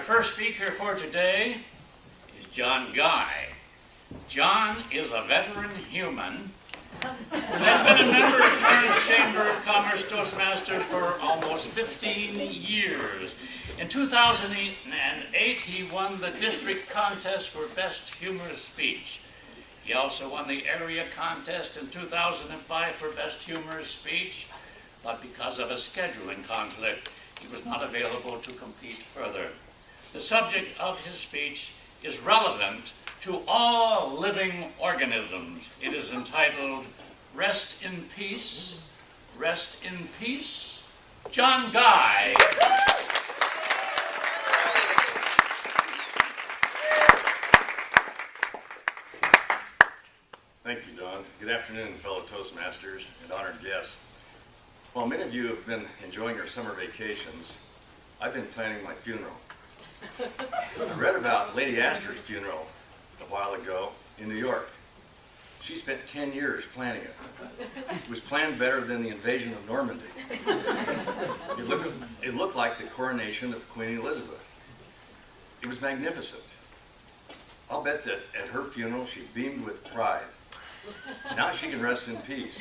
Our first speaker for today is John Guy. John is a veteran human who has been a member of Torrance Chamber of Commerce Toastmasters for almost 15 years. In 2008, he won the district contest for Best Humorous Speech. He also won the area contest in 2005 for Best Humorous Speech, but because of a scheduling conflict, he was not available to compete further. The subject of his speech is relevant to all living organisms. It is entitled, Rest in Peace, Rest in Peace, John Guy. Thank you, Don. Good afternoon, fellow Toastmasters and honored guests. While many of you have been enjoying your summer vacations, I've been planning my funeral. I read about Lady Astor's funeral a while ago in New York. She spent 10 years planning it. It was planned better than the invasion of Normandy. It looked like the coronation of Queen Elizabeth. It was magnificent. I'll bet that at her funeral she beamed with pride. Now she can rest in peace.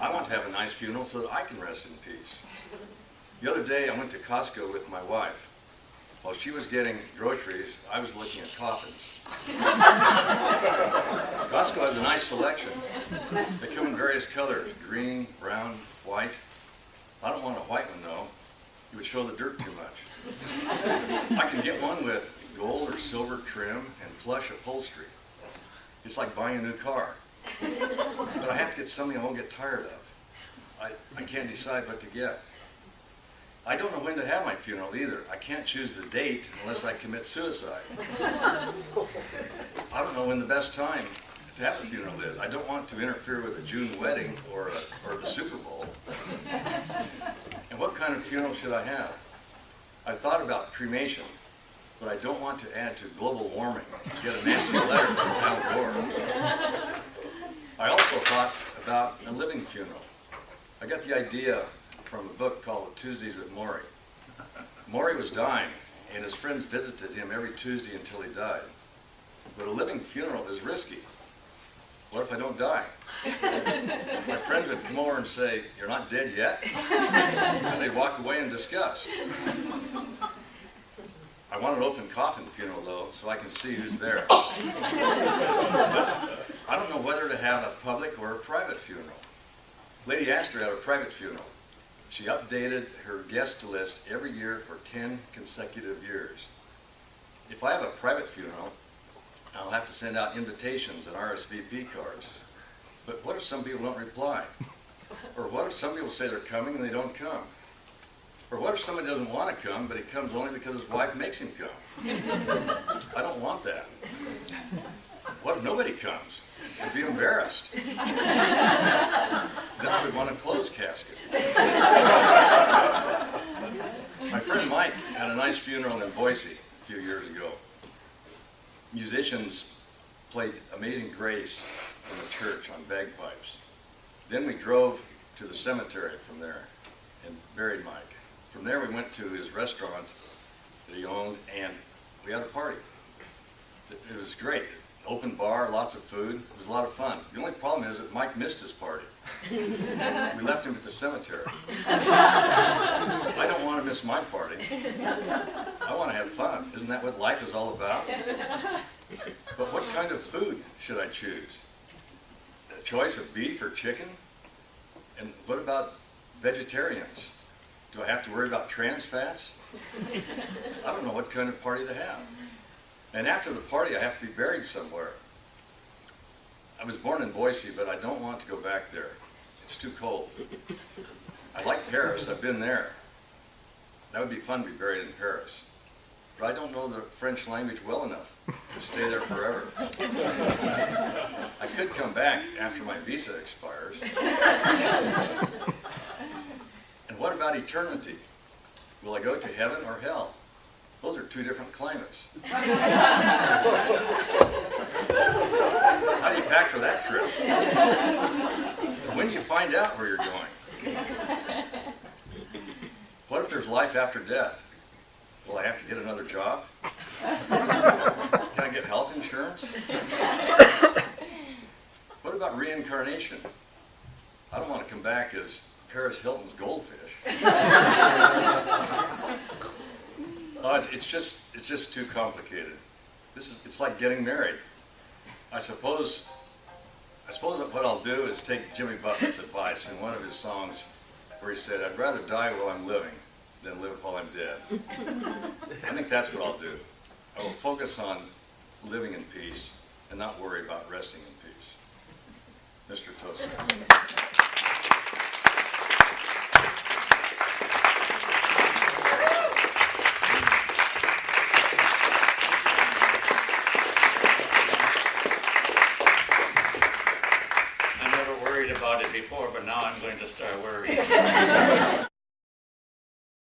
I want to have a nice funeral so that I can rest in peace. The other day I went to Costco with my wife. While she was getting groceries, I was looking at coffins. Costco has a nice selection. They come in various colors, green, brown, white. I don't want a white one though. It would show the dirt too much. I can get one with gold or silver trim and plush upholstery. It's like buying a new car. But I have to get something I won't get tired of. I can't decide what to get. I don't know when to have my funeral either. I can't choose the date unless I commit suicide. I don't know when the best time to have a funeral is. I don't want to interfere with a June wedding or the Super Bowl. And what kind of funeral should I have? I thought about cremation, but I don't want to add to global warming and get a nasty letter from Al Gore. I also thought about a living funeral. I got the idea from a book called Tuesdays with Maury. Maury was dying, and his friends visited him every Tuesday until he died. But a living funeral is risky. What if I don't die? My friends would come over and say, "You're not dead yet?" And they'd walk away in disgust. I want an open coffin funeral, though, so I can see who's there. I don't know whether to have a public or a private funeral. Lady Astor had a private funeral. She updated her guest list every year for 10 consecutive years. If I have a private funeral, I'll have to send out invitations and RSVP cards. But what if some people don't reply? Or what if some people say they're coming and they don't come? Or what if somebody doesn't want to come, but he comes only because his wife makes him come? I don't want that. What if nobody comes? I'd be embarrassed. Then I would want a closed casket. My friend Mike had a nice funeral in Boise a few years ago. Musicians played Amazing Grace in the church on bagpipes. Then we drove to the cemetery from there and buried Mike. From there we went to his restaurant that he owned and we had a party. It was great. Open bar, lots of food. It was a lot of fun. The only problem is that Mike missed his party. We left him at the cemetery. I don't want to miss my party. I want to have fun. Isn't that what life is all about? But what kind of food should I choose? A choice of beef or chicken? And what about vegetarians? Do I have to worry about trans fats? I don't know what kind of party to have. And after the party, I have to be buried somewhere. I was born in Boise, but I don't want to go back there. It's too cold. I like Paris. I've been there. That would be fun to be buried in Paris. But I don't know the French language well enough to stay there forever. I could come back after my visa expires. And what about eternity? Will I go to heaven or hell? Those are two different climates. How do you pack for that trip? When do you find out where you're going? What if there's life after death? Will I have to get another job? Can I get health insurance? What about reincarnation? I don't want to come back as Paris Hilton's goldfish. It's just too complicated. It's like getting married. I suppose what I'll do is take Jimmy Buffett's advice in one of his songs where he said, "I'd rather die while I'm living than live while I'm dead." I think that's what I'll do. I will focus on living in peace and not worry about resting in peace. Mr. Toastmaster.